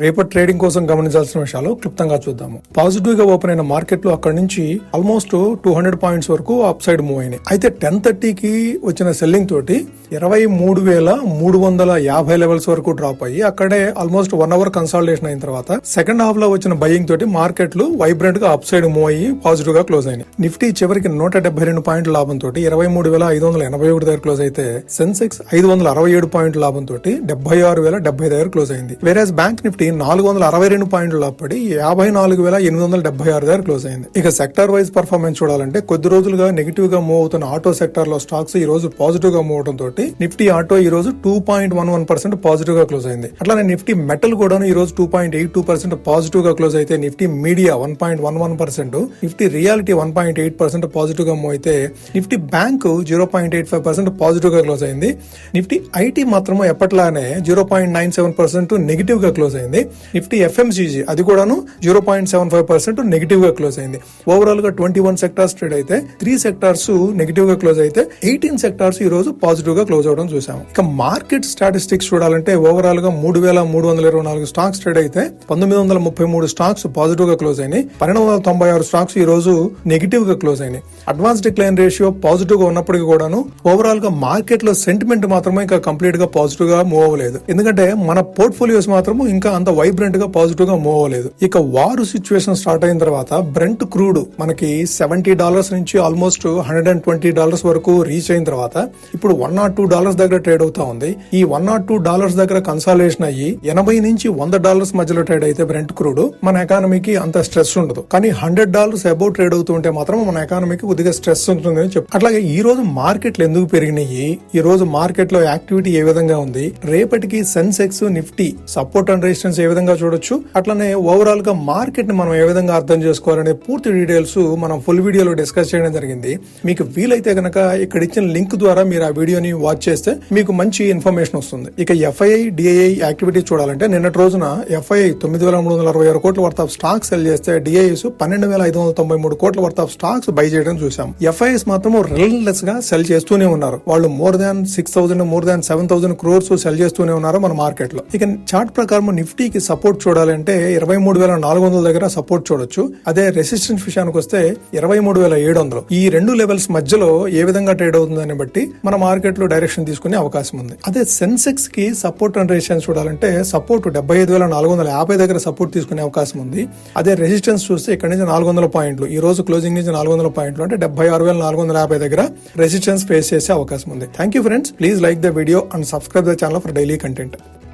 రేపటి ట్రేడింగ్ కోసం గమనించాల్సిన విషయాలు క్లుప్తంగా చూద్దాము. పాజిటివ్ గా ఓపెన్ అయిన మార్కెట్ లో అక్కడి నుంచి ఆల్మోస్ట్ 200 పాయింట్స్ వరకు అప్ సైడ్ మూవ్ అయినాయి. అయితే 10:30కి వచ్చిన సెల్లింగ్ తోటి 23,350 లెవెల్స్ వరకు డ్రాప్ అయ్యి అక్కడే ఆల్మోస్ట్ 1 అవర్ కన్సాలిడేషన్ అయిన తర్వాత సెకండ్ హాఫ్ లో వచ్చిన బయింగ్ తోటి మార్కెట్లు వైబ్రెంట్ గా అప్ సైడ్ మూవ్ అయ్యి పాజిటివ్ గా క్లోజ్ అయినాయి. నిఫ్టీ చివరికి 172 పాయింట్ల లాభంతో 23,581 దగ్గర క్లోజ్ అయితే సెన్సెక్స్ 567 పాయింట్ల లాభంతో 76,070 దగ్గర క్లోజ్ అయింది. వేరేస్ బ్యాంక్ నిఫ్టీ 462 పాయింట్లు లాభపడి 54,876 దగ్గర క్లోజ్ అయింది. ఇక సెక్టార్ వైజ్ పర్ఫార్మెన్స్ చూడాలంటే కొద్ది రోజులుగా నెగిటివ్ గా మూవ్ అవుతున్న ఆటో సెక్టార్ లో స్టాక్స్ ఈ రోజు పాజిటివ్ గా మూవ్ అవడం తోటి నిఫ్టీ ఆటో ఈ రోజు 2.11% పాజిటివ్ గా క్లోజ్ అయింది. అట్లానే నిఫ్టీ మెటల్ కూడా ఈ రోజు 2.82% పాజిటివ్ గా క్లోజ్ అయితే Nifty media 1.11%, Nifty reality 1.8% positive గా మూవ్ అయితే నిఫ్టీ బ్యాంక్ 0.85% పాజిటివ్ గా క్లోజ్ అయింది. నిఫ్టీ ఐటీ మాత్రం ఎప్పట్లానే 0.97% నెగిటివ్ గా క్లోజ్ అయింది. నిఫ్టీ ఎఫ్ఎంసీజీ అది కూడాను 0.75% నెగిటివ్ గా క్లోజ్ అయింది. ఓవరాల్ గా 21 సెక్టార్స్ ట్రేడ్ అయితే 3 సెక్టార్స్ నెగిటివ్ గా క్లోజ్ అయితే 18 సెక్టార్స్ ఈ రోజు పాజిటివ్ గా క్లోజ్ అవడం చూసాము. ఇక మార్కెట్ స్టాటిస్టిక్స్ చూడాలంటే ఓవరాల్ గా 3,324 స్టాక్స్ ట్రేడ్ అయితే 1,933 స్టాక్స్ పాజిటివ్ గా క్లోజ్ అయినాయి. 1,296 స్టాక్స్ ఈ రోజు నెగిటివ్ గా క్లోజ్ అయినాయి. అడ్వాన్స్ డిక్లైన్ రేషియో పాజిటివ్ గా ఉన్నప్పటికీ కూడాను ఓవరాల్ గా మార్కెట్ లో సెంటిమెంట్ మాత్రమే ఇంకా కంప్లీట్ గా పాజిటివ్ గా మూవ్ అవ్వలేదు. ఎందుకంటే మన పోర్ట్ఫోలియోస్ మాత్రం ఇంకా అంత వైబ్రెంట్ గా పాజిటివ్ గా మూవ్ అవ్వలేదు. ఇక వారు సిచ్యువేషన్ స్టార్ట్ అయిన తర్వాత బ్రెంట్ క్రూడ్ మనకి $70 నుంచి ఆల్మోస్ట్ $120 వరకు రీచ్ అయిన తర్వాత ఇప్పుడు $102 దగ్గర ట్రేడ్ అవుతా ఉంది. ఈ $102 దగ్గర కన్సాలిడేషన్ అయ్యి $80 నుంచి $100 మధ్యలో ట్రేడ్ అయితే బ్రెంట్ క్రూడ్ మన ఎకానమీకి అంత స్ట్రెస్ ఉండదు. కానీ $100 అబౌవ్ ట్రేడ్ అవుతుంటే మాత్రం మన ఎకానమీకి కొద్దిగా స్ట్రెస్ ఉంటుందని చెప్పి అట్లాగే ఈ రోజు మార్కెట్లు ఎందుకు పెరిగినాయి, ఈ రోజు మార్కెట్ లో యాక్టివిటీ ఏ విధంగా ఉంది, రేపటికి Sensex Nifty support and resistance ఏ విధంగా చూడొచ్చు, అట్లనే ఓవరాల్ గా మార్కెట్ ని మనం ఏ విధంగా అర్థం చేసుకోవాలనే పూర్తి డీటెయిల్స్ మనం ఫుల్ వీడియోలో డిస్కస్ చేయడం జరిగింది. మీకు వీలైతే గనక ఇక్కడ ఇచ్చిన లింక్ ద్వారా మీరు ఆ వీడియోని వాచ్ చేస్తే మీకు మంచి ఇన్ఫర్మేషన్ వస్తుంది. ఇక ఎఫ్ఐఐ డిఐఐ యాక్టివిటీ చూడాలంటే నిన్నటి రోజున ఎఫ్ఐఐ 9,366 కోట్ల వర్త్ ఆఫ్ స్టాక్స్ సెల్ చేస్తే డిఐఎస్ 12,593 కోట్ల వర్త్ ఆఫ్ స్టాక్స్ బై చేయడం చూసాం. ఎఫ్ఐఎస్ మాత్రం రిలెస్లెస్ గా సెల్ చేస్తూనే ఉన్నారు. వాళ్ళు more than 6,000 more than 7,000 crores cell చేస్తూనే ఉన్నారు మన మార్కెట్ లో. ఇక చార్ట్ ప్రకారం నిఫ్టీకి సపోర్ట్ చూడాలంటే 23,400 దగ్గర సపోర్ట్ చూడొచ్చు. అదే రెసిస్టెన్స్ విషయానికి వస్తే 23,700. ఈ రెండు లెవెల్స్ మధ్యలో ఏ విధంగా ట్రేడ్ అవుతుందని బట్టి మన మార్కెట్ లో డైరెక్షన్ తీసుకునే అవకాశం ఉంది. అదే సెన్సెక్స్ కి సపోర్ట్ అండ్ రెసిస్టెన్స్ చూడాలంటే సపోర్ట్ 75,450 దగ్గర సపోర్ట్ తీసుకునే అవకాశం ఉంది. అదే రెసిస్టెన్స్ చూస్తే ఇక్కడ నుంచి 400 పాయింట్లు, ఈ రోజు క్లోజింగ్ నుంచి 400 పాయింట్లు అంటే 76,450 దగ్గర రెసిస్టెన్స్ ఫేస్ చేసే అవకాశం ఉంది. Thank you friends, please like the video and subscribe the channel for daily content.